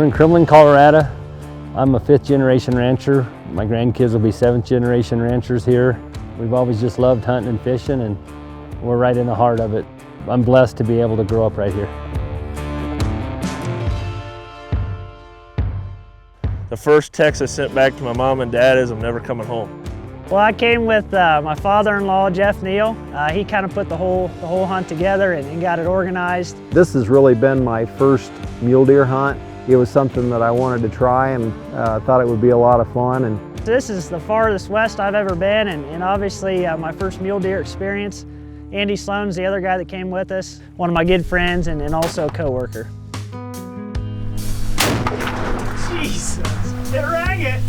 We're in Kremlin, Colorado. I'm a 5th generation rancher. My grandkids will be 7th generation ranchers here. We've always just loved hunting and fishing, and we're right in the heart of it. I'm blessed to be able to grow up right here. The first text I sent back to my mom and dad is, "I'm never coming home." Well, I came with my father-in-law, Jeff Neal. He kind of put the whole hunt together and got it organized. This has really been my first mule deer hunt. It was something that I wanted to try, and thought it would be a lot of fun. And this is the farthest west I've ever been, and obviously my first mule deer experience. Andy Sloan's the other guy that came with us, one of my good friends and also a co-worker. Jesus, it rang it.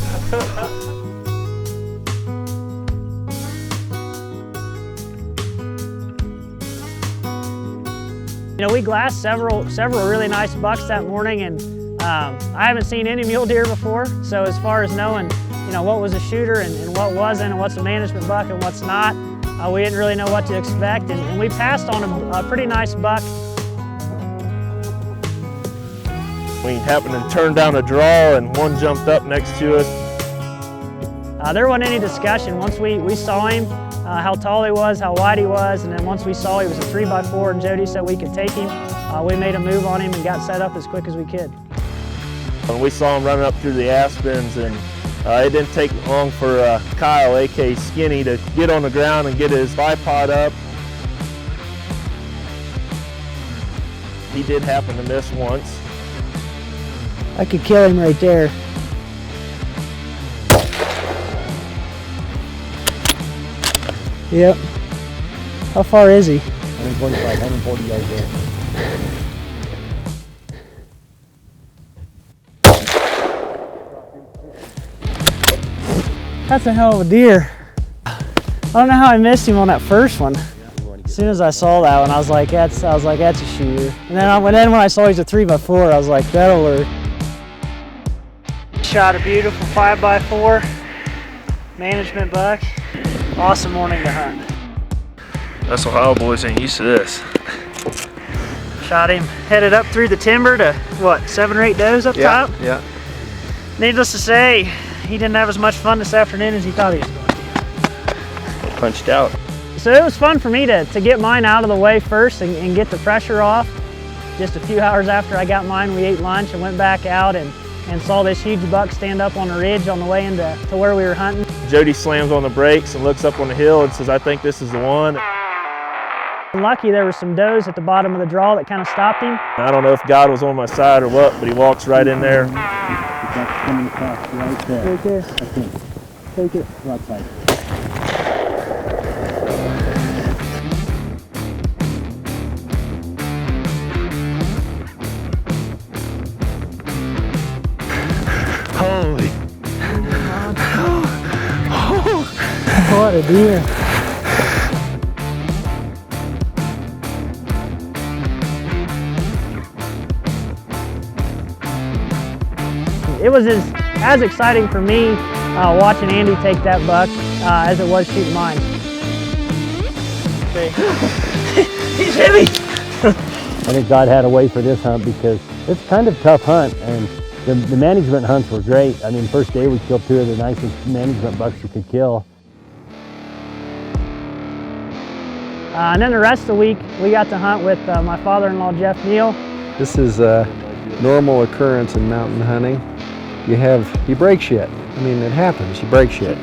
You know, we glassed several really nice bucks that morning, and I haven't seen any mule deer before, so as far as knowing, you know, what was a shooter and what wasn't, and what's a management buck and what's not, we didn't really know what to expect, and we passed on a pretty nice buck. We happened to turn down a draw and one jumped up next to us. There wasn't any discussion. Once we saw him, how tall he was, how wide he was, and then once we saw he was a 3x4 and Jody said we could take him, we made a move on him and got set up as quick as we could. When we saw him running up through the aspens, and it didn't take long for Kyle, aka Skinny, to get on the ground and get his bipod up. He did happen to miss once. I could kill him right there. Yep. How far is he? 125, 140 yards there. That's a hell of a deer. I don't know how I missed him on that first one. As soon as I saw that one, I was like, that's a shooter. And then when I saw he's a 3x4, I was like, that'll work. Shot a beautiful 5x4 management buck. Awesome morning to hunt. Us Ohio boys ain't used to this. Shot him, headed up through the timber to, what, 7 or 8 does up top? Yeah. Needless to say, he didn't have as much fun this afternoon as he thought he was going to. Punched out. So it was fun for me to get mine out of the way first and get the pressure off. Just a few hours after I got mine, we ate lunch and went back out and saw this huge buck stand up on a ridge on the way into where we were hunting. Jody slams on the brakes and looks up on the hill and says, "I think this is the one." Lucky there were some does at the bottom of the draw that kind of stopped him. I don't know if God was on my side or what, but he walks right in there. That's coming across right there. Right there. I think. Take it, right side. Holy. What a deer. It was as exciting for me watching Andy take that buck as it was shooting mine. He's heavy. I think God had a way for this hunt because it's kind of a tough hunt, and the management hunts were great. I mean, first day we killed 2 of the nicest management bucks you could kill. And then the rest of the week, we got to hunt with my father-in-law, Jeff Neal. This is a normal occurrence in mountain hunting. You break shit. I mean, it happens, you break shit.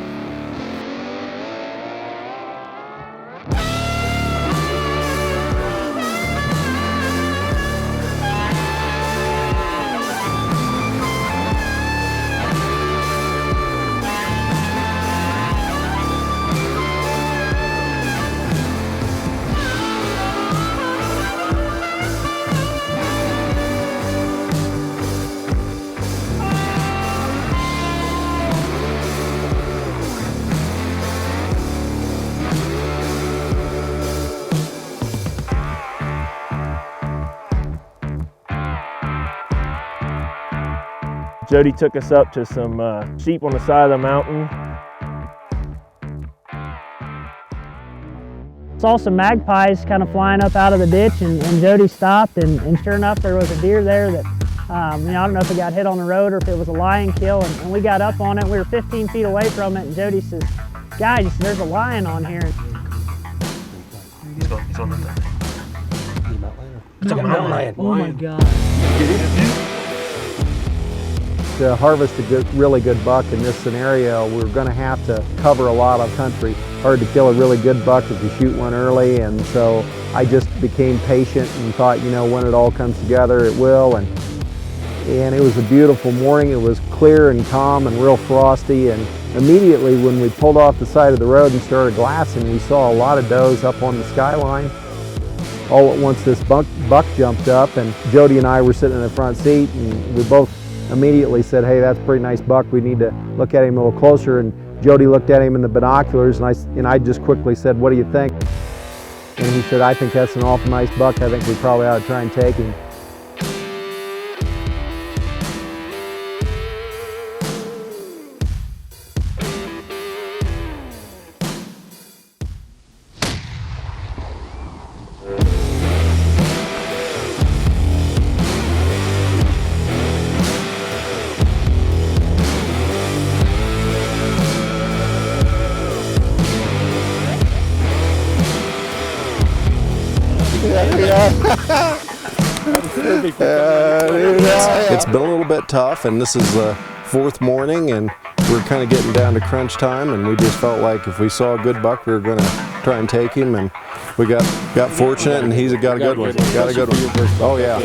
Jody took us up to some sheep on the side of the mountain. Saw some magpies kind of flying up out of the ditch, and Jody stopped, and sure enough there was a deer there that I don't know if it got hit on the road or if it was a lion kill, and we got up on it. We were 15 feet away from it, and Jody says, "Guys, there's a lion on here." He's on the thing. It's like a mountain lion. Oh my God. To harvest a really good buck in this scenario, we're going to have to cover a lot of country. Hard to kill a really good buck if you shoot one early, and so I just became patient and thought, when it all comes together, it will. And it was a beautiful morning. It was clear and calm and real frosty, and immediately when we pulled off the side of the road and started glassing, we saw a lot of does up on the skyline. All at once this buck jumped up, and Jody and I were sitting in the front seat, and we both immediately said, "Hey, that's a pretty nice buck. We need to look at him a little closer." And Jody looked at him in the binoculars, and I just quickly said, "What do you think?" And he said, "I think that's an awful nice buck. I think we probably ought to try and take him." It's been a little bit tough, and this is the fourth morning, and we're kind of getting down to crunch time, and we just felt like if we saw a good buck, we were going to try and take him, and we got fortunate, and he's got a good one. Got a good one. Oh yeah,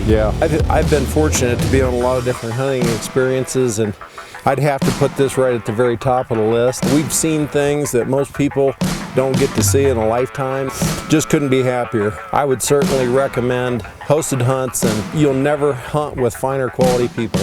yeah. I've been fortunate to be on a lot of different hunting experiences, and I'd have to put this right at the very top of the list. We've seen things that most people don't get to see in a lifetime. Just couldn't be happier. I would certainly recommend hosted hunts, and you'll never hunt with finer quality people.